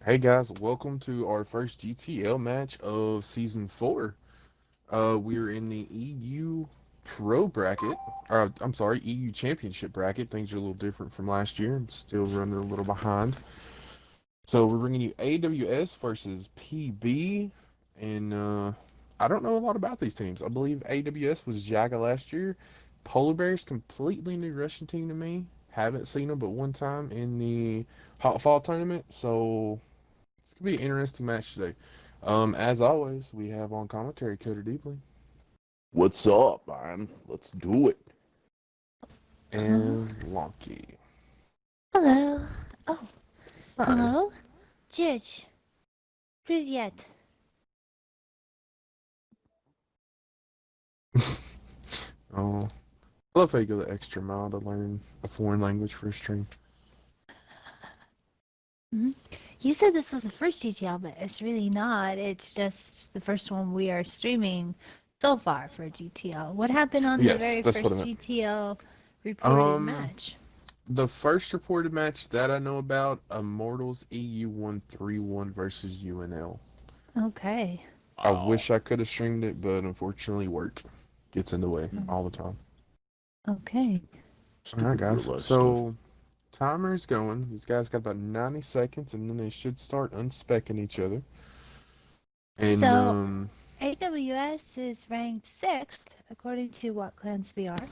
Hey guys, welcome to our first GTL match of season 4. We're in the EU Pro bracket. I'm sorry, EU Championship bracket. Things are a little different from last year. I'm still running a little behind. So we're bringing you AWS versus PB, and I don't know a lot about these teams. I believe AWS was Jaga last year. Polar Bears completely new Russian team to me. Haven't seen them but one time in the Hot Fall tournament, so it's gonna be an interesting match today. As always, we have on commentary Coder Deeply What's up, man? Let's do it. and Lonky. Hello. Oh, Hi. hello. Dzieć. Привет. Oh, I love how you go the extra mile to learn a foreign language for a stream. You said this was the first GTL, but it's really not. It's just the first one we are streaming so far for GTL. What happened on the Yes, very that's what I first meant. GTL reported Um, match? the first reported match that I know about, Immortals EU 131 versus UNL. Okay. I Wow. wish I could have streamed it, but unfortunately work gets in the way all the time. Okay. All right, Stupid real guys. life stuff. So timer's going. These guys got about 90 seconds, and then they should start unspecking each other. And So AWS is ranked 6th according to what clans we are,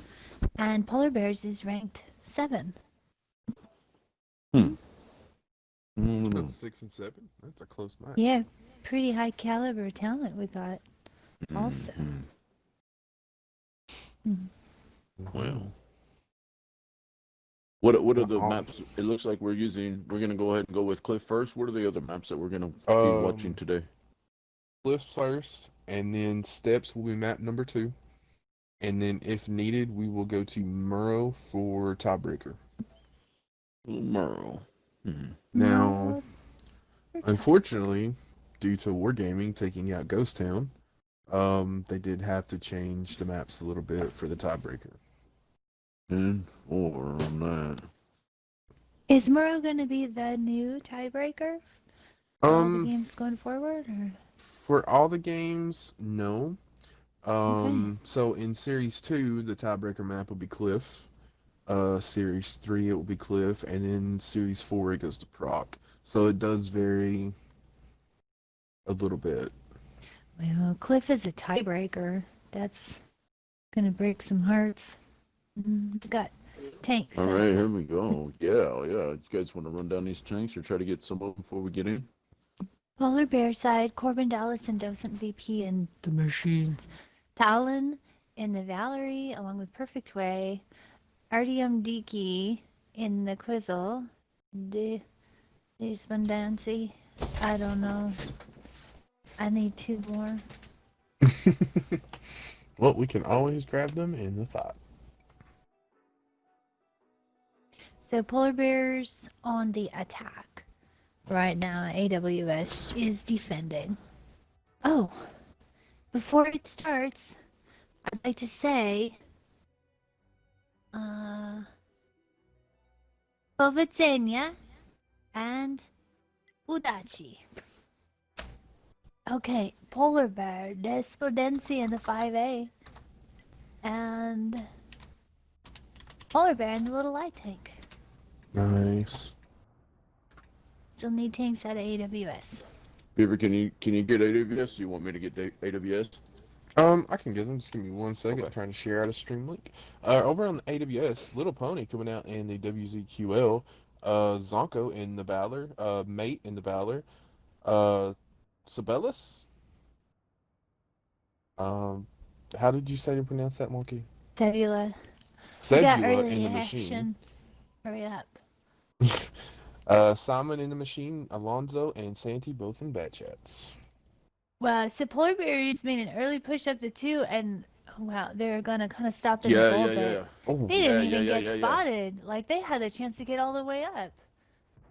and Polar Bears is ranked 7. Hmm. that's 6 and 7. That's a close match. Yeah, pretty high caliber talent we got also. Mhm. Well, what are the Oh, maps? It looks like we're gonna go ahead and go with Cliff first. What are the other maps that we're gonna be watching um, today? Cliffs first, and then Steps will be map number 2. And then, if needed, we will go to Murrow for tiebreaker. Merle. Hmm. Now, Merle for unfortunately, due to Wargaming taking out Ghost Town, they did have to change the maps a little bit for the tiebreaker. And 4 on that. Is Murrow going to be the new tiebreaker for all the Um, games going forward? Or for all the games, no. okay, So in Series 2, the tiebreaker map will be Cliff. Series 3, it will be Cliff, and in Series 4, it goes to Proc. So it does vary a little bit. well, Cliff is a tiebreaker. That's going to break some hearts. Got tanks All up. right, here we go. Yeah, yeah. You guys want to run down these tanks or try to get some of them before we get in? Polar Bear side, Corbin Dallas and Docent VP and the Machines. Talon in the Valerie, along with Perfect Way. Artyom Diki in the Quizzle. Dancy. I don't know. I need 2 more. Well, we can always grab them in the fight. So Polar Bears on the attack. Right now, AWS is defending. Oh, before it starts, I'd like to say, Powodzenia and Udachi. Okay, Polar Bear, Despodency in the 5A, and Polar Bear in the little light tank. Nice. Still need tanks out of AWS. Beaver, can you get AWS? Do you want me to get AWS? I can get them. Just give me 1 second. Okay. I'm trying to share out a stream link. Over on the AWS, Little Pony coming out in the WZQL. Zonko in the Valor. Mate in the Valor. Uh, Sabellus. Um, how did you say to pronounce that, Monkey? Sebula. We got Sebula in early the Machine. action. Hurry up. Simon in the Machine. Alonzo and Santi both in bad chats. Wow, so Polar Bears made an early push up to 2, and wow, they're gonna kind of stop in the Yeah, goal, yeah, yeah, but yeah. Oh, they Yeah, didn't yeah, even yeah, get yeah, yeah. spotted. Like, they had the chance to get all the way up.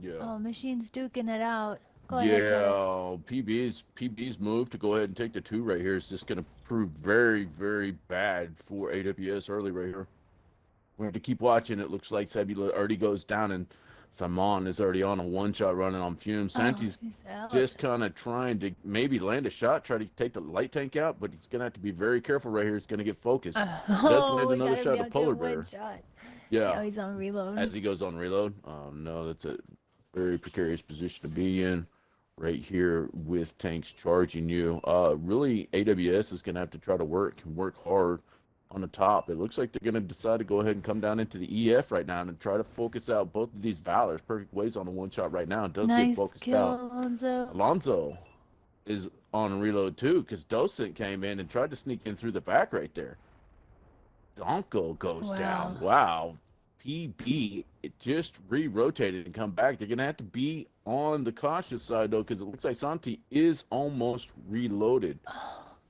Yeah. Oh, Machine's duking it out. Go ahead, Coder. Yeah, PB's move to go ahead and take the 2 right here is just going to prove very, very bad for AWS early right here. We have to keep watching. It looks like Sebula already goes down, and Simon is already on a one-shot running on fumes. Santi's he's out. just kind of trying to maybe land a shot, try to take the light tank out, but he's going to have to be very careful right here. He's going to get focused. Does land We another got him shot down to to a Polar one Bear. shot. Yeah, Now he's on reload. as he goes on reload. No, that's a very precarious position to be in right here with tanks charging you. Really, AWS is going to have to try to work hard on the top. It looks like they're going to decide to go ahead and come down into the EF right now and try to focus out both of these Valors. Perfect ways on the one shot right now. It does get Nice focused kill, out. Alonso. Alonso is on reload too because Docent came in and tried to sneak in through the back right there. Donko goes down. Wow. PB, it just re-rotated and come back. They're going to have to be on the cautious side, though, because it looks like Santi is almost reloaded.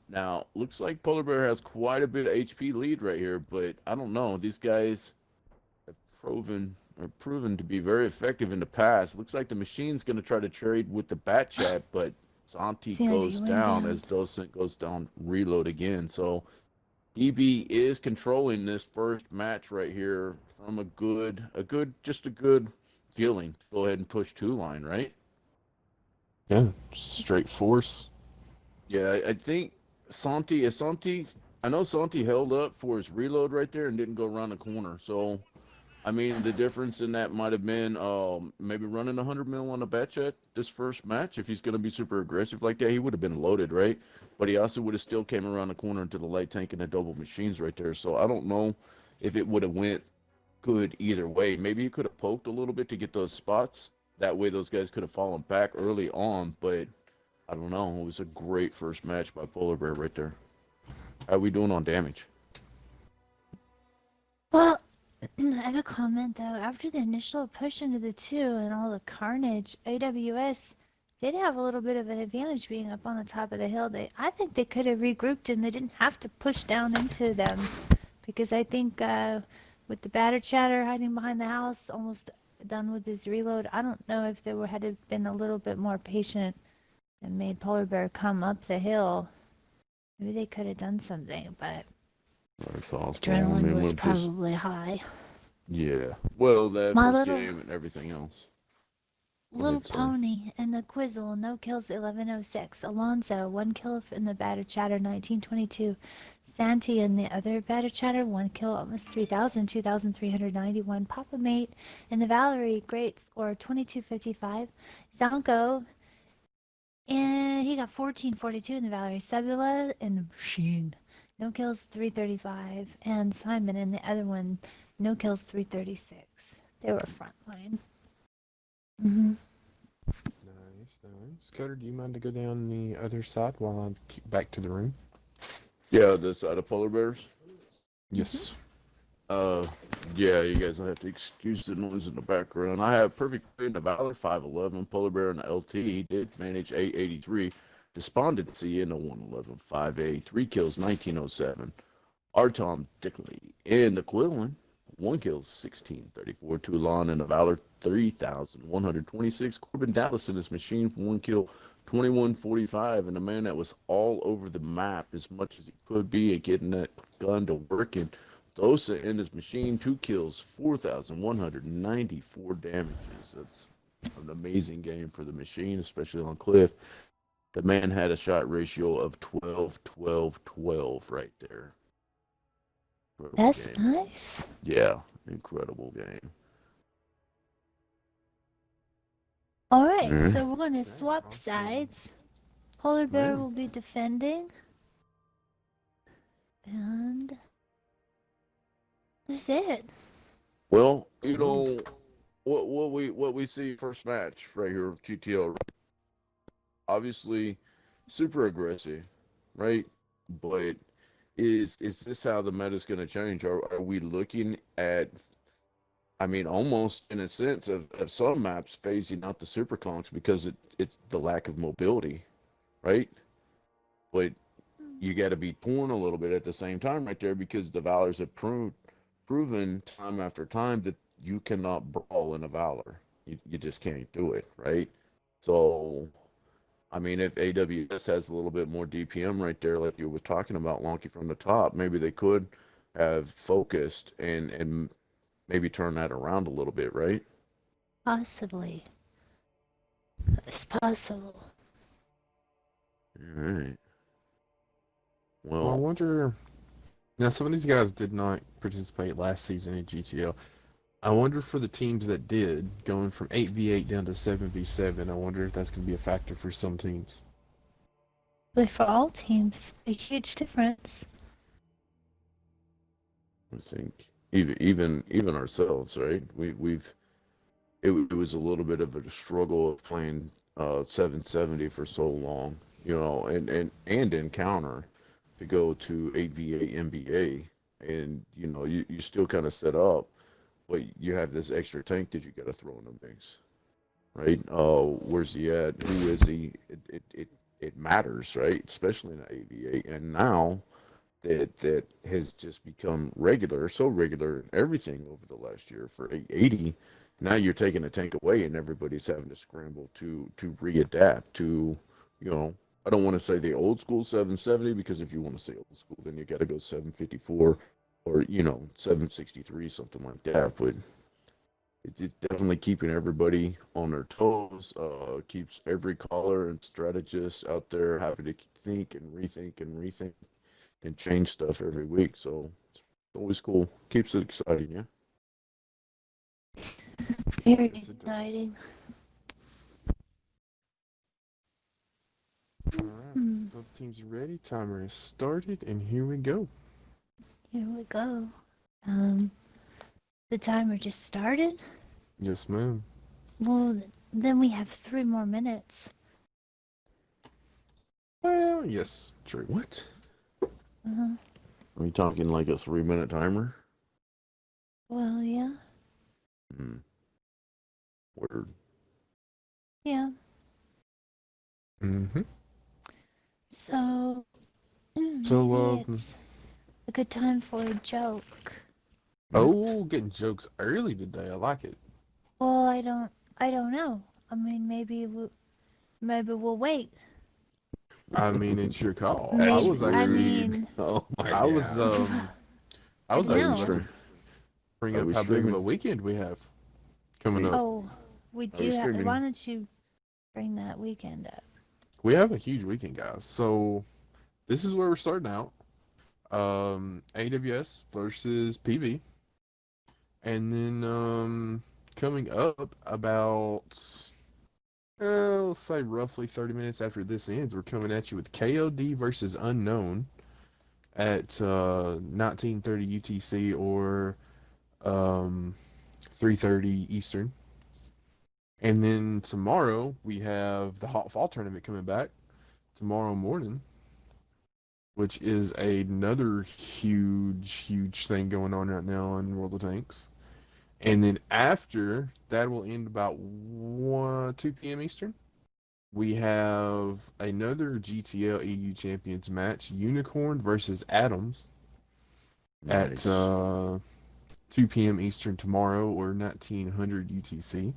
Now, looks like Polar Bear has quite a bit of HP lead right here, but I don't know. These guys have proven to be very effective in the past. Looks like the machine's going to try to trade with the Bat Chat, but Santi goes down as Docent goes down reload again. So EB is controlling this first match right here from a good feeling to go ahead and push two line, right? Yeah, straight force. Yeah, I think Santi, I know Santi held up for his reload right there and didn't go around the corner. So, I mean, the difference in that might have been maybe running 100 mil on the bat chat this first match. If he's going to be super aggressive like that, he would have been loaded, right? But he also would have still came around the corner into the light tank and the double machines right there. So I don't know if it would have went good either way. Maybe he could have poked a little bit to get those spots. That way those guys could have fallen back early on. But I don't know. It was a great first match by Polar Bear right there. How we doing on damage? Well, I have a comment though. After the initial push into the 2 and all the carnage, AWS did have a little bit of an advantage being up on the top of the hill. I think they could have regrouped and they didn't have to push down into them, because I think with the batter chatter hiding behind the house, almost done with his reload, I don't know if they had been a little bit more patient and made Polar Bear come up the hill. Maybe they could have done something, but adrenaline was probably high. Yeah. Well, that first game and everything else. Little Pony and the Quizzle, no kills 1106. Alonso, 1 kill in the batter chatter 1922. Santi and the other batter chatter, 1 kill, almost 3,000, 2,391. Papa Mate and the Valerie, great score, 2255. Zonko, and he got 1442 in the Valerie. Sebula and the Machine, no kills, 335. And Simon and the other one, no kills, 336. They were frontline. Mm-hmm. Nice. Cutter, do you mind to go down the other side while I keep back to the room? Yeah, the side of Polar Bears. Yes. Yeah, you guys will have to excuse the noise in the background. I have perfect in the Valor 511, Polar Bear and the LT. He did manage 883. Despondency in the 111 5A, 3 kills 1907. Artom Dickley in the Quillen, 1 kill 1634. Toulon in the Valor 3126. Corbin Dallas in his machine for 1 kill 2145, and a man that was all over the map as much as he could be at getting that gun to working. Dosa in his machine, 2 kills, 4,194 damages. That's an amazing game for the machine, especially on Cliff. The man had a shot ratio of 12, 12, 12 right there. Incredible That's game. nice. Yeah, incredible game. All right, so we're going to swap sides. Polar Bear will be defending. And that's it. Well, you know, what we see first match right here, GTL, obviously super aggressive, right? But is this how the meta's going to change? Are we looking at, I mean, almost in a sense of some maps phasing out the super conks because it's the lack of mobility, right? But you got to be torn a little bit at the same time right there, because the Valors have proven time after time that you cannot brawl in a Valor. You just can't do it, right? So, I mean, if AWS has a little bit more DPM right there, like you were talking about, Lonky, from the top, maybe they could have focused and maybe turn that around a little bit, right? Possibly. It's possible. All right. Well, I Well, wonder. Now, some of these guys did not participate last season in GTL. I wonder for the teams that did, going from 8v8 down to 7v7, I wonder if that's going to be a factor for some teams. But for all teams, a huge difference. I think even ourselves, right? It was a little bit of a struggle of playing 770 for so long, and encounter to go to 8v8 NBA, and you still kind of set up, but you have this extra tank that you got to throw in the mix, right? Where's he at? Who is he? It matters, right? Especially in 8v8, and now that has just become regular, so regular in everything over the last year for 880. Now you're taking a tank away, and everybody's having to scramble to readapt to, you know. I don't want to say the old school 770 because if you want to say old school, then you got to go 754 or 763, something like that. But it's definitely keeping everybody on their toes. Keeps every caller and strategist out there having to think and rethink and change stuff every week. So it's always cool. Keeps it exciting, yeah. Very Yes, it does. exciting. All right, both teams are ready. Timer is started, and here we go. Here we go. The timer just started. Yes, ma'am. Well, then we have 3 more minutes. Well, yes, true. What? Uh-huh. Are we talking like a 3-minute timer? Well, yeah. Word. Yeah. Mm-hmm. So, So, maybe it's a good time for a joke. oh, getting jokes early today. I like it. Well, I don't know. I mean, maybe we'll wait. I mean, it's your call. That's Maybe, I rude. mean, Oh my I was, god. I I was don't Are we actually about know. to bring Are up we how big of a streaming? weekend we have coming Hey, up. Oh, we are we do. Why streaming? don't you bring that weekend up? We have a huge weekend, guys. So this is where we're starting out. AWS versus PB, and then coming up about let's say roughly 30 minutes after this ends, we're coming at you with KOD versus Unknown at 1930 UTC or 3:30 Eastern. And then tomorrow we have the Hot Fall tournament coming back tomorrow morning, which is another huge thing going on right now in World of Tanks. And then after that will end about 2 p.m. Eastern. We have another GTL EU Champions match, Unicorn versus Adams at Nice. 2 p.m. Eastern tomorrow or 1900 UTC.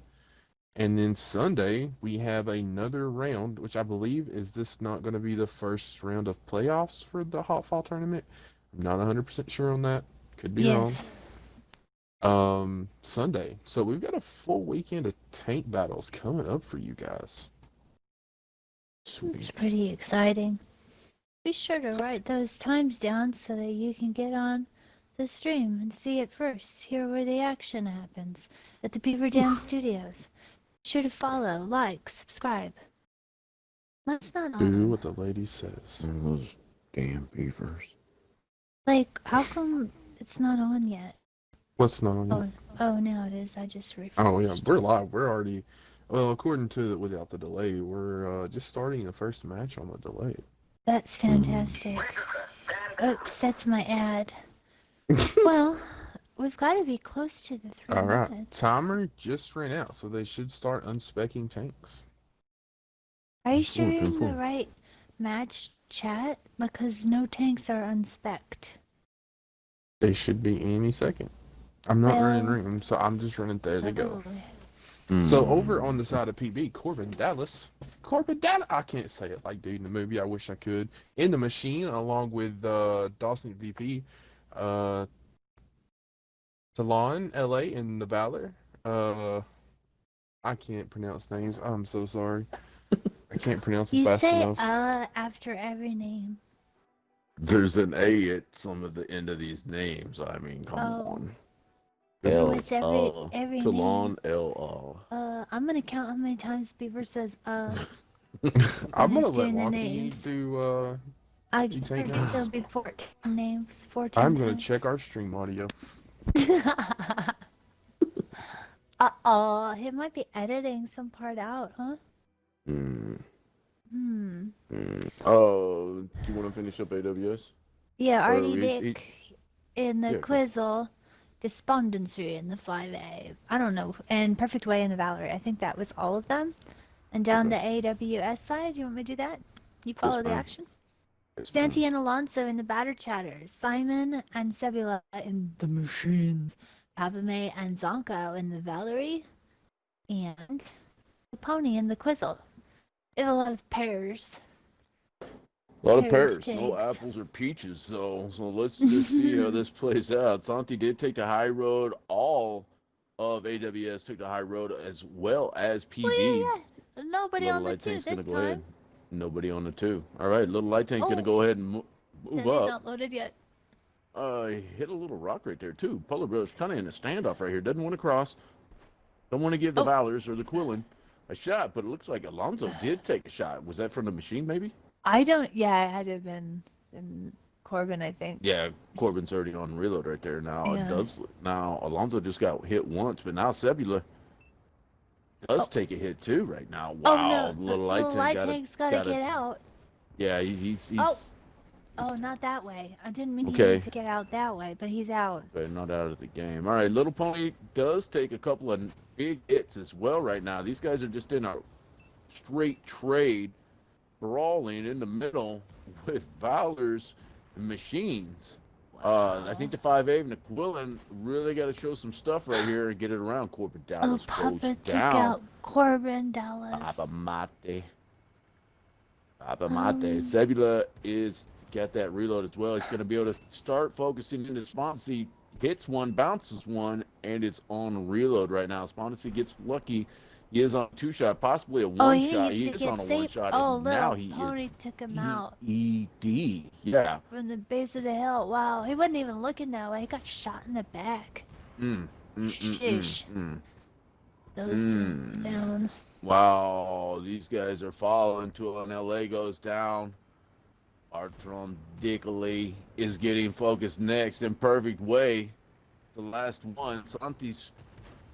And then Sunday, we have another round, which I believe is this not going to be the first round of playoffs for the Hot Fall tournament? I'm not 100% sure on that. Could be wrong. Yes. Sunday. So we've got a full weekend of tank battles coming up for you guys. It's Sweet. pretty exciting. Be sure to write those times down so that you can get on the stream and see it first, hear where the action happens at the Beaver Dam Studios. Be sure to follow, like, subscribe. That's not Do on. what the lady says. Those damn beavers. Like, how come it's not on yet? What's not on Oh, yet? oh, now it is. I just Oh yeah, refreshed. we're live. We're already, well, according to without the delay, we're just starting the first match on the delay. That's fantastic. Oops, that's my ad. Well, we've got to be close to the 3 All right, minutes. timer just ran out, so they should start unspecking tanks. Are you sure you're in the 10-4. right match chat? Because no tanks are unspec'd. They should be any second. I'm not running Well, ring, so I'm just running. There they go. oh, So over on the side of PB, Corbin Dallas. I can't say it like dude in the movie. I wish I could. In the machine, along with Dawson VP, uh, Talon LA, and the Valor. I can't pronounce names. I'm so sorry. I can't pronounce them You fast say enough. after every name. There's an A at some of the end of these names. I mean, come Oh, on. That's so L it's uh every name. Talon L I'm gonna count how many times Beaver says when I'm gonna he's let doing the Wonky names. do I dictate predict there'll names. be 14 names, 14 I'm gonna check times. our stream audio. Uh-oh, he might be editing some part out, huh? mm, Hmm. Oh, do you want to finish up AWS? Yeah, Or Artie Dick in the yeah, go. Quizzle, Despondency in the 5A. I don't know, and Perfect Way in the Valerie. I think that was all of them. And down Okay. the AWS side, you want me to do that? You follow Yes, the ma'am. action? Yes, ma'am. Santi and Alonso in the batter chatter, Simon and Sebula in the machines, Papame and Zonko in the Valerie, and the Pony in the Quizzle. We have a lot of pairs. A lot of Pairs pears, no tags. apples or peaches. So let's just see how this plays out. Santi did take the high road. All of AWS took the high road as well as Well, PB. yeah, yeah. Nobody Little on the light two tank's gonna this go time. ahead. Nobody on the two. All right, little light tank's gonna Oh, go ahead and move Santi's up. not loaded yet. Hit a little rock right there too. Polar Bear's kind of in a standoff right here. Doesn't want to cross. Don't want to give the Oh, Valors or the Quillen a shot, but it looks like Alonso did take a shot. Was that from the machine, maybe? I don't. Yeah, it had to have been Corbin, I think. Yeah, Corbin's already on reload right there. Now it Yeah. does. Now Alonso just got hit once, but now Sebula does Oh, take a hit too right now. oh no, Wow, the little light little tank light got tank's gotta got a. get out. Yeah, Oh, he's oh, not that way. I didn't mean he needed okay. to get out that way, but he's out. Okay, not out of the game. All right, Little Pony does take a couple of big hits as well right now. These guys are just in a straight trade, brawling in the middle with Valor's machines. I think Wow. the 5A and the Quillen really got to show some stuff right here and get it around. Corbin Oh, Dallas goes Papa took down. out Corbin Dallas. Papa Mate. Papa Mate. Um. Sebula is got that reload as well. He's going to be able to start focusing into Sponsi. Hits one, bounces one, and it's on reload right now. Sponsi gets lucky. He is on a two shot, possibly a Oh, one he shot. needed He to is get on a one safe. shot, Oh, and now little he is pony took him out ED. Yeah. from the base of the hill. Wow, he wasn't even looking that way. He got shot in the back. Mm, mm, mm, mm, Shish. mm, Those mm. down. Wow, these guys are falling. Tulane LA goes down. Artron Dickley is getting focused next in perfect way. The last one, Santis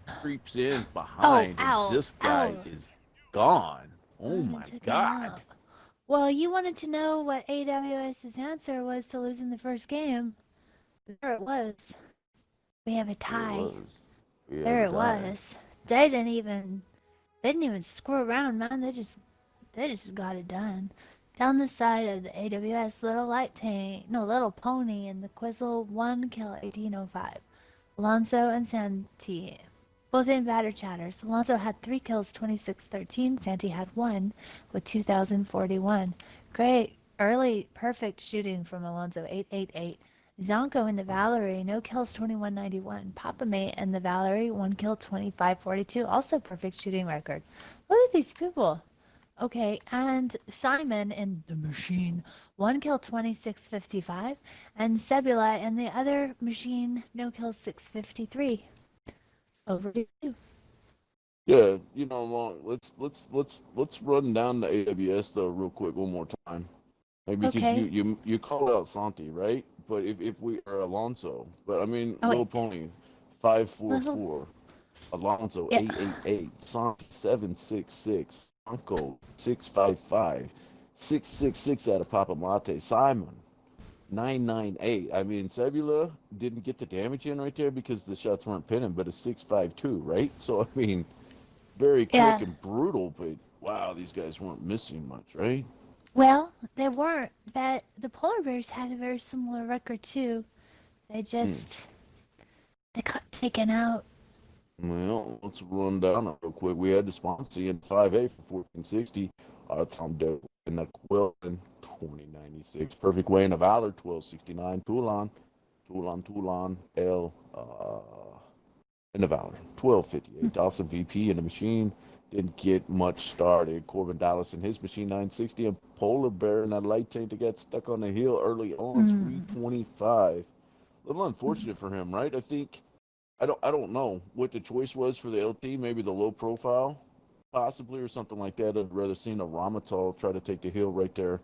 creeps in Oh, behind, and ow, this guy ow. is gone. Oh And my took him God. out. Well, you wanted to know what AWS's answer was to losing the first game. There it was. We have a There it tie. was. We have There a it tie. was. They didn't even screw around, man. They just got it done. Down the side of the AWS, Little Light Tank, no, Little Pony and the Quizzle, 1 kill 1805. Alonso and Santi, both in batter chatters. Alonso had 3 kills, 2613. Santi had 1 with 2041. Great early perfect shooting from Alonso, 888. Zonko and the Valerie, no kills, 2191. Papa Mate and the Valerie, 1 kill, 2542. Also perfect shooting record. Look at these people. Okay, and Simon in the machine, 1 kill, 2655, and Sebula in the other machine, no kills, 653. Over to you. Yeah, let's run down the AWS though real quick one more time. Like, because Okay. you called out Santi, right? But if we are Alonso, but I mean Oh Little wait, Pony, five four little. four. Alonso Yeah. 888, Santi 766, Uncle 655, 666 out of Papa Mate, Simon 998. I mean, Sebula didn't get the damage in right there because the shots weren't pinning, but a 652, right? So I mean, very quick Yeah. and brutal, but wow, these guys weren't missing much, right? Well, they weren't, but the polar bears had a very similar record too. They Hmm. just they got taken out. Well, let's run down it real quick. We had the Swansea in 5A for 1460. Tom Devil in the Quillen 2096. Perfect Way in the Valor 1269. Toulon, L. in the Valor. 1258. Dawson VP in the machine. Didn't get much started. Corbin Dallas in his machine 960. And Polar Bear in that light tank that got stuck on the hill early on 325. A little unfortunate for him, right? I think I don't know what the choice was for the LT. Maybe the low profile, possibly, or something like that. I'd rather seen a Ramatal try to take the hill right there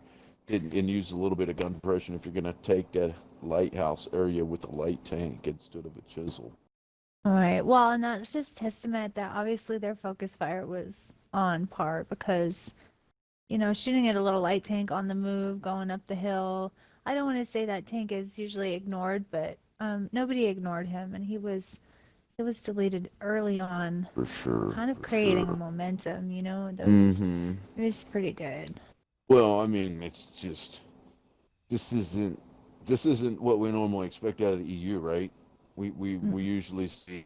and use a little bit of gun depression if you're going to take that lighthouse area with a light tank instead of a chisel. All right. Well, and that's just testament that obviously their focus fire was on par because, shooting at a little light tank on the move, going up the hill. I don't want to say that tank is usually ignored, but nobody ignored him, and he was deleted early on, For sure. kind of for creating sure. a momentum. Mm-hmm. It was pretty good. Well, I mean, it's just this isn't what we normally expect out of the EU, right? We usually see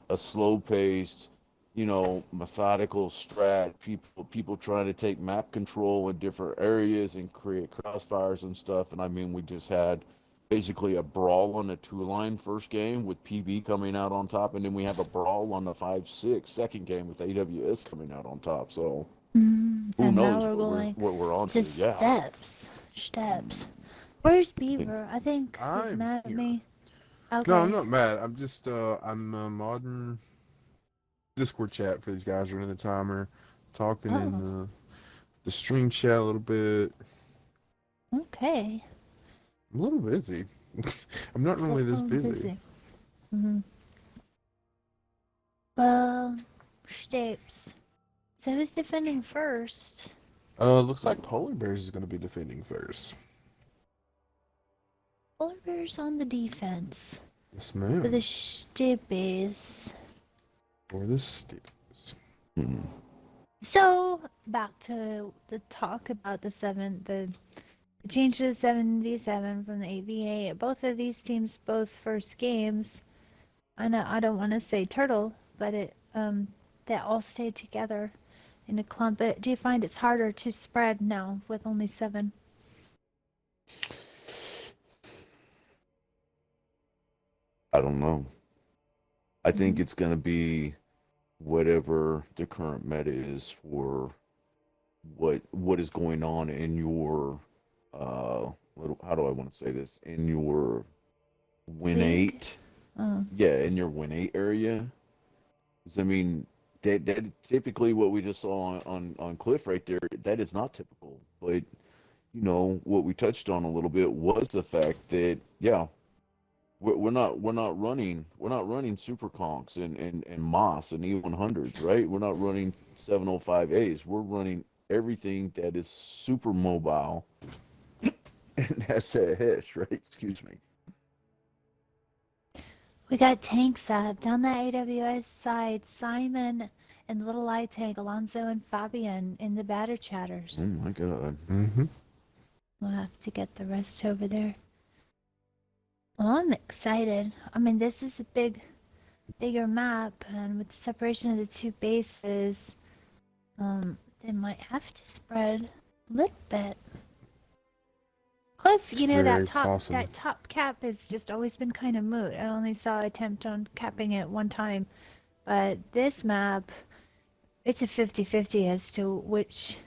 a slow paced, methodical strat, people trying to take map control in different areas and create crossfires and stuff. And I mean, we just had basically a brawl on the 2-line first game with PB coming out on top, and then we have a brawl on the 5-6 second game with AWS coming out on top. So who And now knows we're going what we're on to to? Yeah. steps. Where's Beaver? I think he's I'm mad at here. me. No, I'm Okay. not mad. I'm just I'm a modern Discord chat for these guys running the timer, talking in Oh, the stream chat a little bit. okay. I'm a little busy. I'm not normally this Oh, busy. Mm-hmm. Well, steps. So who's defending first? Looks like Polar Bears is going to be defending first. Polar Bears on the defense Yes, for ma'am. the steppies. For the Steelers. Mhm. So back to the talk about the change to the 7v7 from the 8v8. Both of these teams, both first games. I know I don't want to say turtle, but they all stay together in a clump. But do you find it's harder to spread now with only 7? I don't know. I think Mhm. it's going to be whatever the current meta is for what is going on in your how do I want to say this, in your win League? 8. Oh. Yeah, in your win 8 area. 'Cause, I mean, that typically what we just saw on Cliff right there, that is not typical. But what we touched on a little bit was the fact that, yeah, we're not running super conks and Moss and E100s, right? We're not running 705As. We're running everything that is super mobile and has a hash, right? Excuse me. We got tanks up down the AWS side. Simon and the little light tank, Alonso and Fabian in the batter chatters. Oh my god. Mm-hmm. We'll have to get the rest over there. Well, I'm excited. I mean, this is a bigger map, and with the separation of the two bases, they might have to spread a little bit. Cliff, Very possible. that top cap has just always been kind of moot. I only saw an attempt on capping it one time, but this map, it's a 50-50 as to which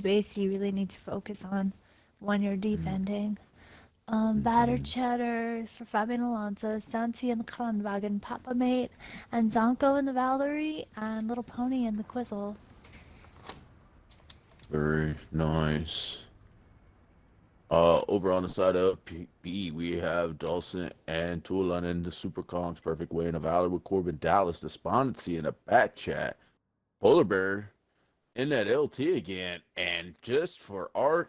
base you really need to focus on when you're defending. Batter chatter for Fabian Alonso, Santi in the Kranwagen, Papa Mate, and Zonko in the Valerie, and Little Pony in the Quizzle. Very nice. Over on the side of B, we have Dawson and Tulan in the Super Kongs perfect way in a Valor with Corbin Dallas, Despondency in a back chat. Polar Bear in that LT again, and just for Lonky,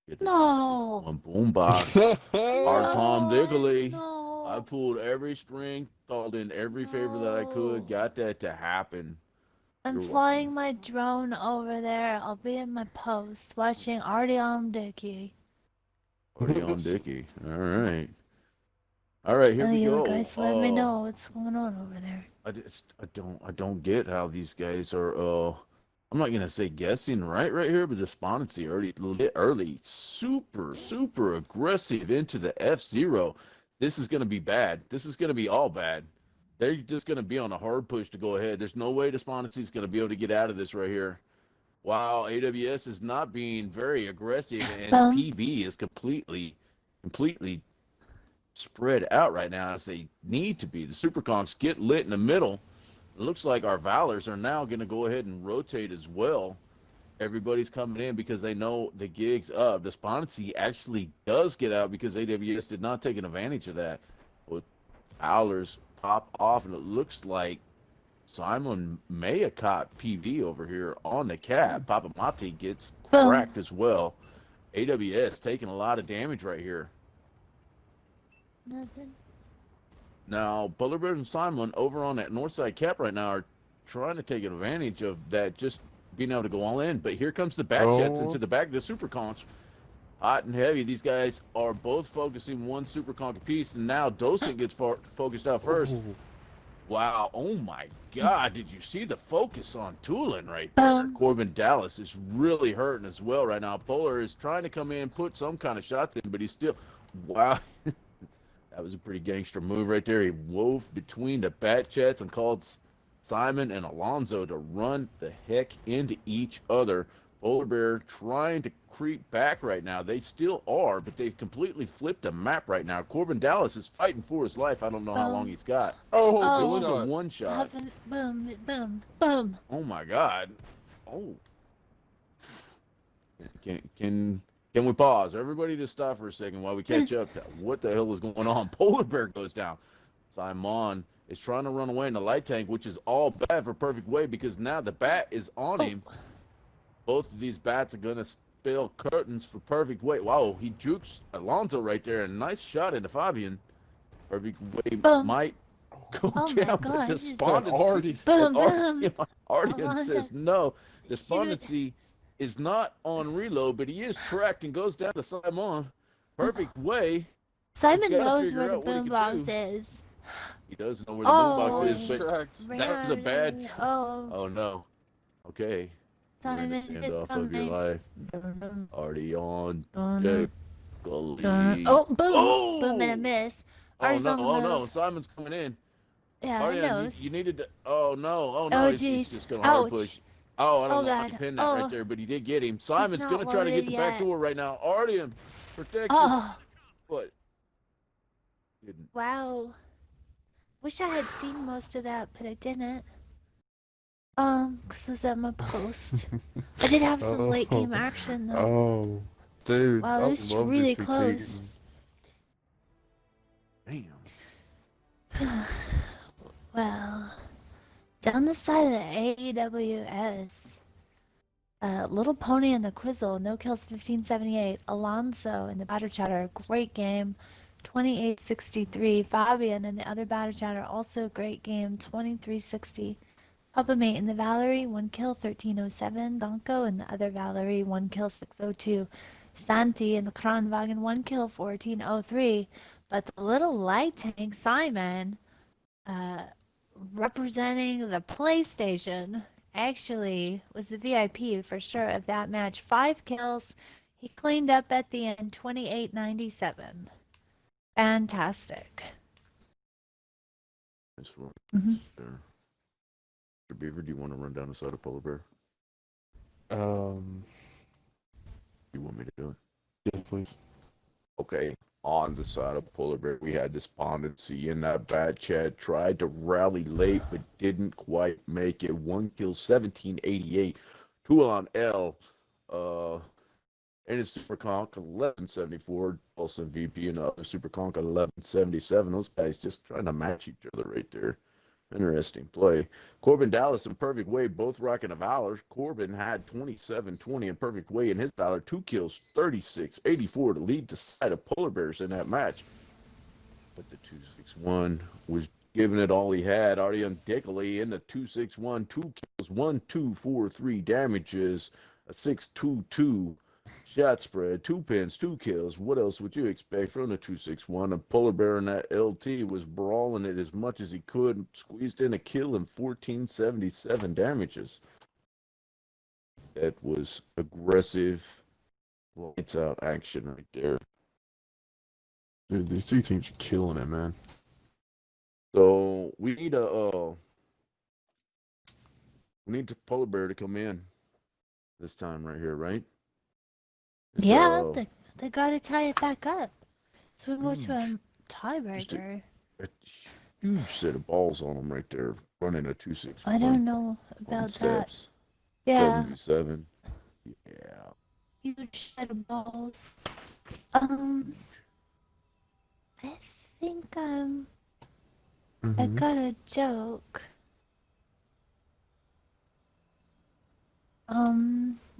get the No! 261 boombox. Our Tom No! Dickley. I No! pulled every string, called in every favor that I could, got that to happen. I'm You're flying welcome. my drone over there. I'll be in my post watching Artyom Dickey. Party on Dicky. All right. All right, here Oh, we you go. guys let me know what's going on over there. I don't get how these guys are I'm not gonna say guessing right here, but despondency early, super aggressive into the F0. this is going to be bad. This is going to be all bad. They're just going to be on a hard push to go ahead. There's no way Despondency is going to be able to get out of this right here. Wow, AWS is not being very aggressive, and Boom. PB is completely spread out right now as they need to be. The Superconks get lit in the middle. It looks like our Valors are now going to go ahead and rotate as well. Everybody's coming in because they know the gig's up. Despondency actually does get out because AWS did not take an advantage of that. With Valors pop off, and it looks like Simon may have caught PV over here on the cap. Papa Mate gets cracked as well. AWS taking a lot of damage right here. Nothing. Now, Polar Bears and Simon over on that north side cap right now are trying to take advantage of that, just being able to go all in. But here comes the Bat Jets into the back of the Super Conch. Hot and heavy. These guys are both focusing one Super Conch apiece, and now Docent gets focused out first. Wow. Oh, my God. Did you see the focus on Tulin right there? Corbin Dallas is really hurting as well right now. Polar is trying to come in, put some kind of shots in, but he's still... Wow. That was a pretty gangster move right there. He wove between the Bat Jets and called Simon and Alonzo to run the heck into each other. Polar Bear trying to creep back right now. They still are, but they've completely flipped the map right now. Corbin Dallas is fighting for his life. I don't know how long he's got. Oh, Dylan's a one shot. Boom, boom, boom. Oh my God. Oh. Can we pause? Everybody just stop for a second while we catch up. What the hell is going on? Polar Bear goes down. Simon is trying to run away in the light tank, which is all bad for Perfect Way because now the bat is on him. Both of these bats are going to spill curtains for Perfect Way. Wow, he jukes Alonzo right there. A nice shot into Fabian. Perfect Way might go down, but Despondency. Ardian says no. Despondency is not on reload, but he is tracked and goes down to Simon. Perfect Way. Simon knows where the boombox is. He does know where the boombox is, but that was a bad. Oh no. Okay. Simon, stand off of your life. Already on deck. Boom! Boom and a miss. Oh no! Simon's coming in. Yeah, Ardian, he knows. you needed to. Oh no! He's just gonna hard push. Oh, I don't know if I can pin that right there, but he did get him. Simon's going to try to get the back door right now. Ardian, protect him. But didn't. Wow. Wish I had seen most of that, but I didn't. Because I was at my post. I did have some late game action, though. Oh, dude. Wow, this is really close. Damn. Well... Down the side of the AWS, Little Pony and the Quizzle, no kills 1578. Alonso in the batter chatter, great game, 2863. Fabian and the other batter chatter, also great game, 2360. Papa Mate in the Valerie, 1 kill 1307. Donko and the other Valerie, 1 kill 602. Santi in the Kranwagen, 1 kill 1403. But the little light tank Simon, representing the PlayStation, actually was the VIP for sure of that match. 5 kills. He cleaned up at the end, 2897. Fantastic. Nice one. There. Mr. Beaver, do you want to run down the side of Polar Bear? You want me to do it? Yes, please. Okay. On the side of Polar Bear, we had Despondency in that bad chat. Tried to rally late, but didn't quite make it. 1 kill, 1788. 2 on L. And it's Super Conk 1174. Also VP and other Super Conk 1177. Those guys just trying to match each other right there. Interesting play. Corbin Dallas and Perfect Way both rocking a Valor. Corbin had 27-20 in Perfect Way in his Valor. 2 kills, 36-84 to lead the side of Polar Bears in that match. But the 261 was giving it all he had. Ardian Dickley in the 261. 2 kills, 1-2-4-3 damages. A 6-2-2 shot spread. 2 pins, 2 kills. What else would you expect from the 261? A Polar Bear in that LT was brawling it as much as he could. Squeezed in a kill and 1477 damages. That was aggressive, lights out action right there. Dude, these two teams are killing it, man. So we need the polar bear to come in this time right here, right? It's Yeah, they gotta tie it back up. So we go to a huge, just tiebreaker. a huge set of balls on them right there, running a 261 I don't know on about that. steps. Yeah, 77. Yeah. huge set of balls. I think I Mm-hmm. got a joke.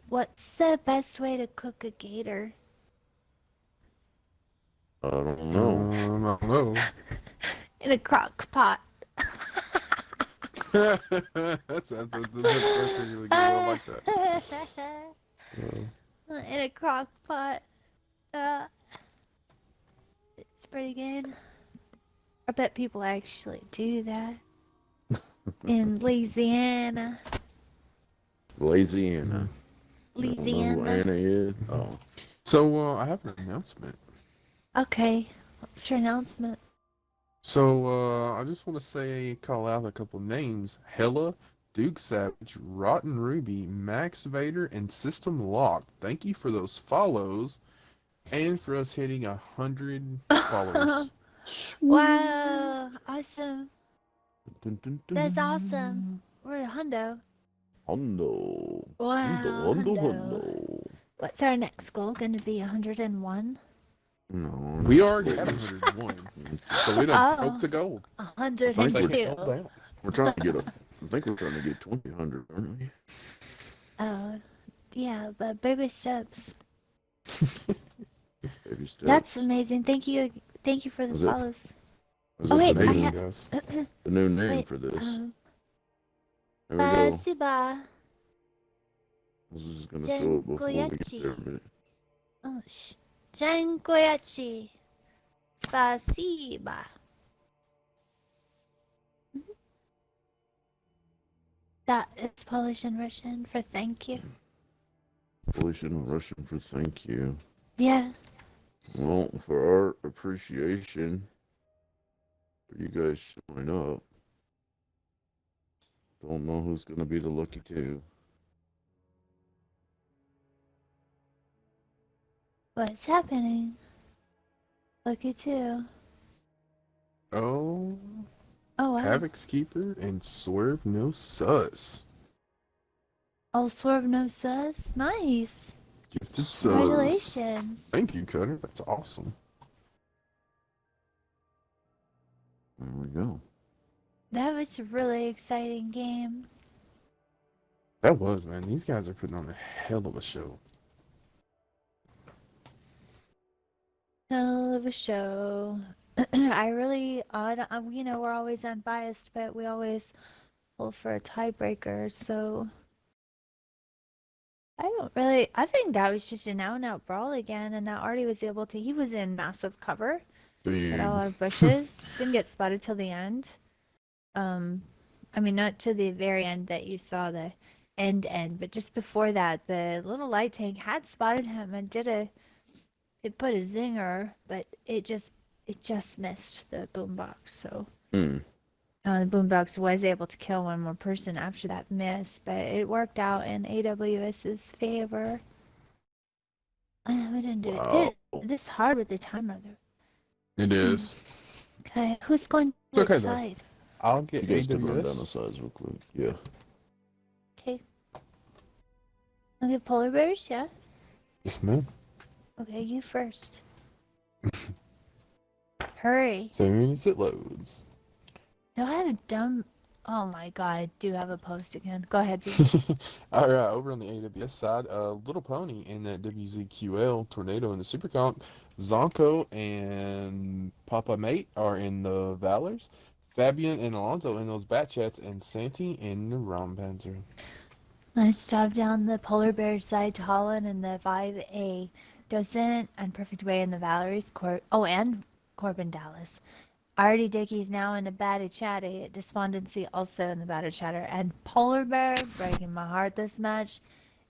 What's the best way to cook a gator? I don't know. I don't know. In a crock pot. that's a really good one. I like that. In a crock pot. Uh, it's pretty good. I bet people actually do that in Louisiana. Louisiana. I don't know who Louisiana. Anna is. Oh. So, I have an announcement. Okay, what's your announcement? So, I just want to call out a couple names. Hella, Duke Savage, Rotten Ruby, Max Vader, and System Lock. Thank you for those follows and for us hitting 100 followers. Wow, awesome. Dun, dun, dun. That's awesome. We're a hundo. Hondo. Wow, hundo. Hondo. What's our next goal? Gonna be 101? No. We already have 101. So we done broke the gold. Say 102. hell down. We're trying to get I think we're trying to get 200, aren't we? Oh, yeah, but baby steps. Baby steps. That's amazing. Thank you for the Was it- follows. Was Oh, it wait, the I new, have- guys. the new name Wait, for this? There we go. Spasiba. This is going to show it before we get Dziękuję there. But Oh, Dziękuję ci. Spasiba. That is Polish and Russian for thank you. Polish and Russian for thank you. Yeah. Well, for our appreciation for you guys showing up, don't know who's going to be the lucky two. What's happening? Lucky too. Oh, Oh, wow. Havoc's Keeper and Swerve No Sus. Oh, Swerve no sus. Nice. Gifted subs. Congratulations. Thank you, Cutter. That's awesome. There we go. That was a really exciting game. That was, man. These guys are putting on a hell of a show. Hell of a show. We're always unbiased, but we always pull for a tiebreaker, so I think that was just an out-and-out brawl again, and that Artie was able to, he was in massive cover, Dude. hit all our bushes, didn't get spotted till the end. I mean, not to the very end that you saw the end, but just before that, the little light tank had spotted him and it put a zinger, but it just missed the boombox. So the boombox was able to kill one more person after that miss, but it worked out in AWS's favor. We didn't do it this hard with the timer though. It is. Okay, who's going to It's okay, which though. side? I'll get You guys can run down the AWS. sides real quick. Yeah. Okay. Okay, polar bears, yeah? Yes, ma'am. Okay, you first. Hurry. 7 minutes it loads. Do I have a dumb... Oh my god, I do have a post again. Go ahead, B. All right, over on the AWS side, Little Pony in that WZQL Tornado in the Super Comp, Zonko and Papa Mate are in the Valors, Fabian and Alonso in those Bat Chats, and Santi in the Rompanzer. Nice job down the polar bear side to Holland and the 5A Docent and Perfect Way in the Valeries. And Corbin Dallas. Artie Dickey's now in the Batty Chatty. Despondency also in the Batty Chatter. And Polar Bear breaking my heart this match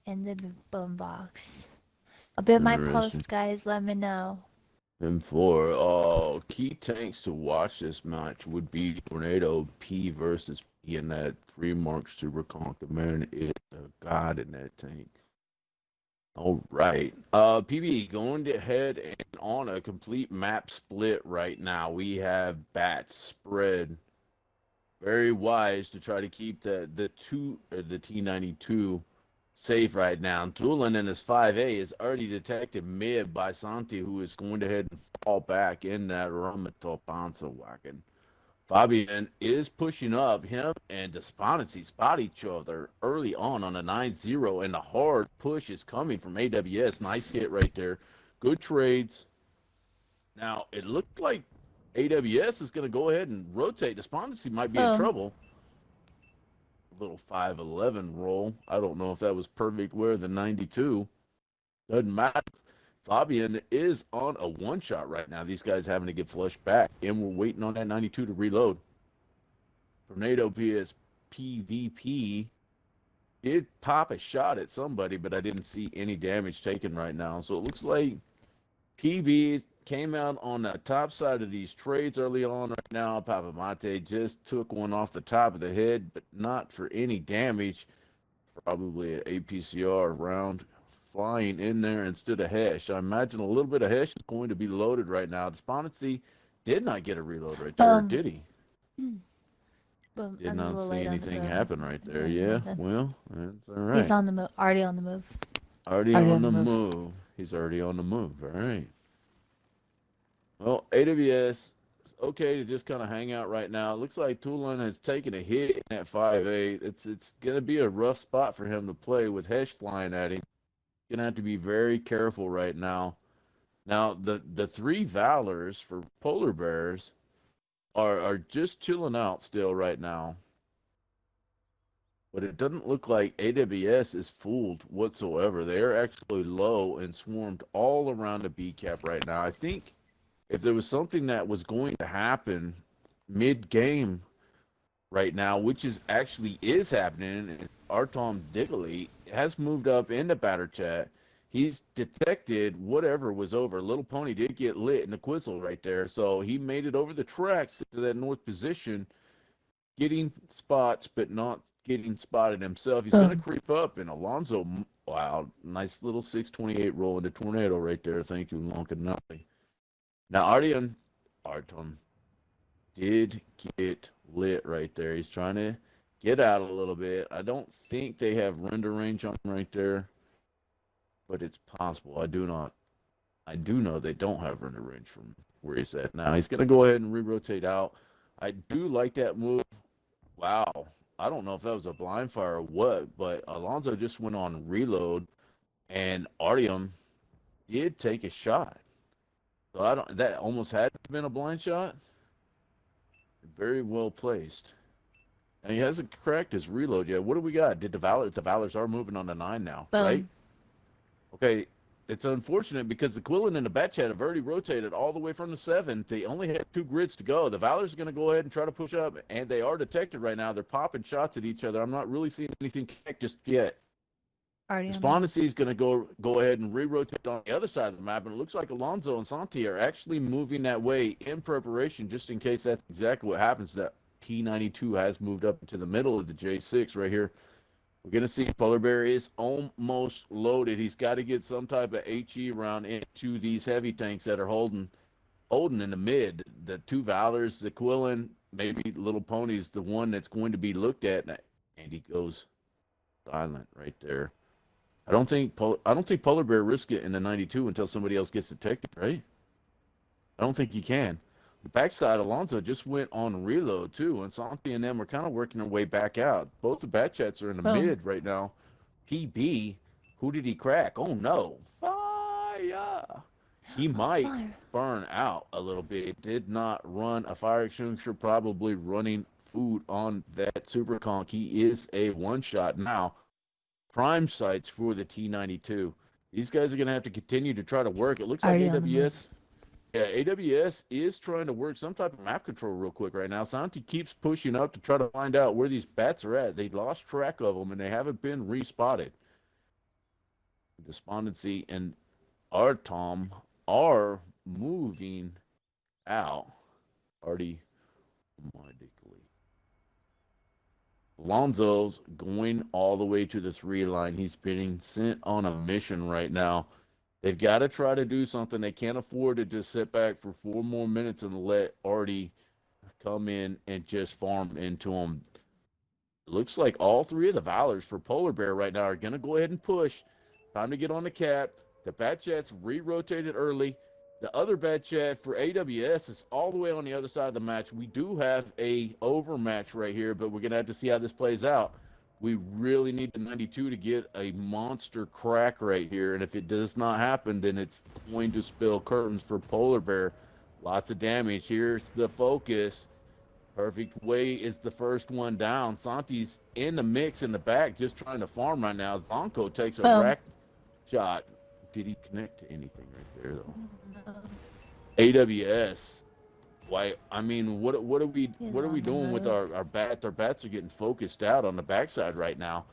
in the boombox. I'll be at my Interesting. post, guys. Let me know. And for key tanks to watch this match would be Tornado P versus P in that 3-mark Super Conquer. Man is a god in that tank. All right. PB going ahead and on a complete map split right now. We have bats spread very wise to try to keep the T92 safe right now. Tulin in his 5A is already detected mid by Santi, who is going to head and fall back in that Ramato Panza wagon. Fabian is pushing up. Him and Despondency spot each other early on a 9-0, and the hard push is coming from AWS. Nice hit right there. Good trades. Now, it looked like AWS is going to go ahead and rotate. Despondency might be in trouble. Little 5-11 roll. I don't know if that was perfect where the 92. Doesn't matter. Fabian is on a one-shot right now. These guys having to get flushed back, and we're waiting on that 92 to reload. Tornado PS PvP did pop a shot at somebody, but I didn't see any damage taken right now. So it looks like PB came out on the top side of these trades early on right now. Papa Mate just took one off the top of the head, but not for any damage. Probably an APCR round flying in there instead of Hesh. I imagine a little bit of Hesh is going to be loaded right now. Despondency did not get a reload right there, did he? Did not see anything happen right there. Yeah, well, that's all right. He's on the move. Already on the move. Already on the move. He's already on the move. All right. Well, AWS is okay to just kind of hang out right now. It looks like Tulin has taken a hit in that 5-8. It's going to be a rough spot for him to play with Hesh flying at him. Going to have to be very careful right now. Now, the 3 Valors for Polar Bears are just chilling out still right now. But it doesn't look like AWS is fooled whatsoever. They're actually low and swarmed all around the B cap right now. I think if there was something that was going to happen mid-game right now, which is happening, Artom Diggly has moved up in the batter chat. He's detected whatever was over. Little Pony did get lit in the Quizzle right there, so he made it over the tracks to that north position, getting spots but not getting spotted himself. He's going to creep up, and Alonso, wow, nice little 628 roll into Tornado right there. Thank you, Lonkanelli. Now, Artem did get lit right there. He's trying to get out a little bit. I don't think they have render range on him right there, but it's possible. I do know they don't have render range from where he's at now. He's going to go ahead and re-rotate out. I do like that move. Wow. I don't know if that was a blind fire or what, but Alonso just went on reload, and Artyom did take a shot. So that almost had been a blind shot. Very well placed. And he hasn't cracked his reload yet. What do we got? The Valors are moving on the 9 now, right? Okay. It's unfortunate because the Quillen and the Bat Chat have already rotated all the way from the 7. They only have 2 grids to go. The Valors are going to go ahead and try to push up, and they are detected right now. They're popping shots at each other. I'm not really seeing anything connect just yet. Despondency is going to go ahead and re-rotate on the other side of the map, and it looks like Alonso and Santi are actually moving that way in preparation, just in case that's exactly what happens. That T92 has moved up into the middle of the J6 right here. We're going to see Polar Bear is almost loaded. He's got to get some type of HE round into these heavy tanks that are holding in the mid. The 2 Valors, the Quillen, maybe Little Pony's the one that's going to be looked at, and he goes silent right there. I don't think Polar Bear risk it in the 92 until somebody else gets detected, right? I don't think he can. The backside, Alonso just went on reload too, and Santi and them are kind of working their way back out. Both the bat chats are in the mid right now. PB, who did he crack? Oh no, fire! He might burn out a little bit. Did not run a fire extinguisher, probably running food on that Super Conk. He is a one-shot now. Prime sites for the T92. These guys are going to have to continue to try to work. It looks like AWS. Yeah, AWS is trying to work some type of map control real quick right now. Santi keeps pushing up to try to find out where these bats are at. They lost track of them, and they haven't been respotted. Despondency and Artom are moving out automatically. Lonzo's going all the way to the 3 line. He's being sent on a mission right now. They've got to try to do something. They can't afford to just sit back for 4 more minutes and let Artie come in and just farm into him. Looks like all 3 of the Valors for Polar Bear right now are going to go ahead and push. Time to get on the cap. The Bat Jets re-rotated early. The other Bat Jet for AWS is all the way on the other side of the match. We do have a overmatch right here, but we're going to have to see how this plays out. We really need the 92 to get a monster crack right here, and if it does not happen, then it's going to spill curtains for Polar Bear. Lots of damage. Here's the focus. Perfect way is the first one down. Santi's in the mix in the back, just trying to farm right now. Zonko takes a rack shot. Did he connect to anything right there though? No. AWS. Why? I mean, what are we doing with our bats? Our bats are getting focused out on the backside right now.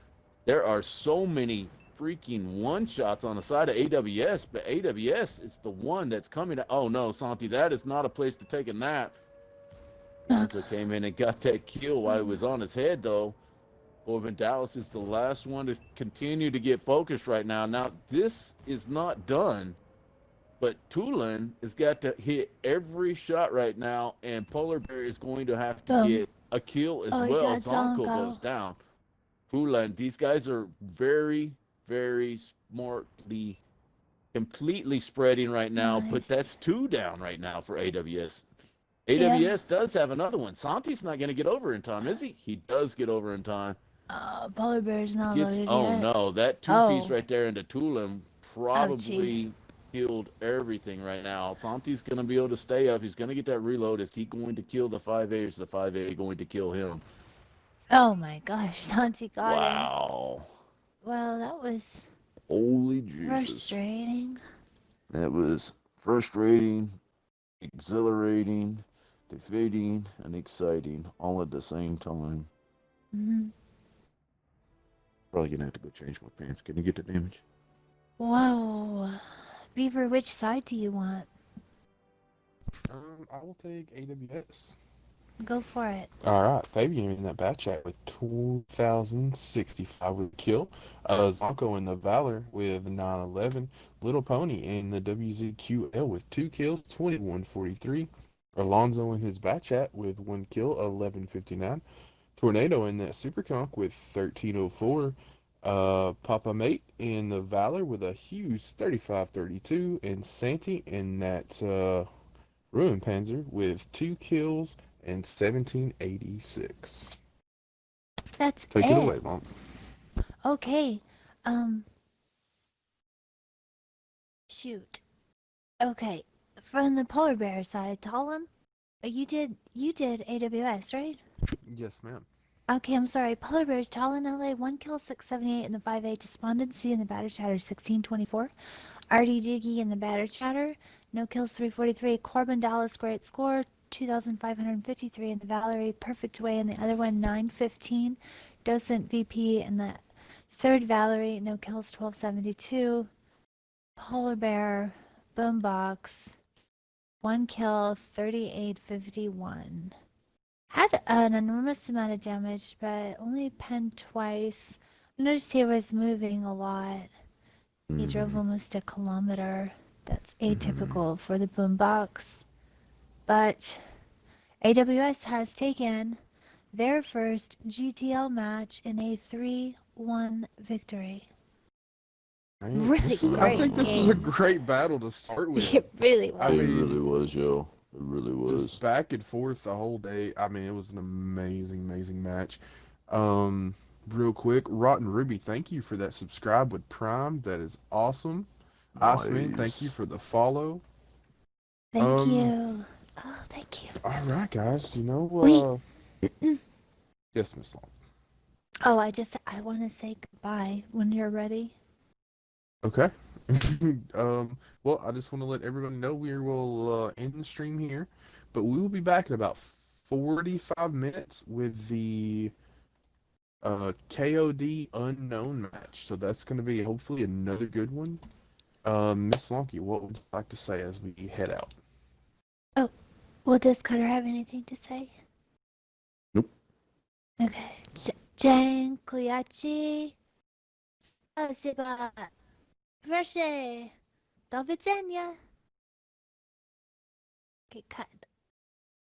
There are so many freaking one shots on the side of AWS, but AWS is the one that's coming to. Oh no, Santi, that is not a place to take a nap. Lonzo came in and got that kill while it was on his head, though. Corbin Dallas is the last one to continue to get focused right now. Now, this is not done, but Tulin has got to hit every shot right now, and Polar Bear is going to have to get a kill as well. Zonko goes down. Tulin, these guys are very, very smartly, completely spreading right now, but that's 2 down right now for AWS. AWS does have another one. Santi's not going to get over in time, is he? He does get over in time. Polar Bear's not loaded yet. Oh, no. That 2-piece right there into Tulin probably killed everything right now. Santi's going to be able to stay up. He's going to get that reload. Is he going to kill the 5A or is the 5A going to kill him? Oh, my gosh. Santi got him. Wow. Well, that was holy Jesus. Frustrating. That was frustrating, exhilarating, defeating, and exciting all at the same time. Mm-hmm. Probably gonna have to go change my pants. Can you get the damage? Whoa. Beaver, which side do you want? I will take AWS. Go for it. Alright, Fabian in that bat chat with 2,065 with a kill. Zonko in the Valor with 911. Little Pony in the WZQL with 2 kills, 2143. Alonzo in his bat chat with 1 kill, 1159. Tornado in that Super Conk with 1304. Papa Mate in the Valor with a huge 3532. And Santi in that Ruin Panzer with 2 kills and 1786. That's Take it away, Mom. Okay. Shoot. Okay. From the Polar Bear side, Talon, you did AWS, right? Yes, ma'am. Okay, I'm sorry. Polar Bears, Talon LA, 1 kill, 678 in the 5A. Despondency in the batter chatter, 1624. RD Diggy in the batter chatter, no kills, 343. Corbin Dallas, great score, 2,553 in the Valerie, perfect way in the other one, 915. Docent VP in the 3rd Valerie, no kills, 1272. Polar Bear, Boombox, 1 kill, 3851. Had an enormous amount of damage, but only penned twice. I noticed he was moving a lot. He drove almost a kilometer. That's atypical for the boombox. But AWS has taken their first GTL match in a 3-1 victory. Really great. I think this was a great battle to start with. It really was. It really was, yo. It really was. Just back and forth the whole day. I mean, it was an amazing, amazing match. Real quick, Rotten Ruby, thank you for that subscribe with Prime. That is awesome. Nice. Iceman, thank you for the follow. Thank you. Oh, thank you. All right, guys. You know, Wait. yes, Miss Long. Oh, I want to say goodbye when you're ready. Okay. Well, I just want to let everyone know we will end the stream here, but we will be back in about 45 minutes with the KOD unknown match. So that's going to be hopefully another good one. Miss Lunky, what would you like to say as we head out? Oh, well, does Cutter have anything to say? Nope. Okay. Dziękuję. Spasiba. Proszę. Do widzenia. Okay, cut.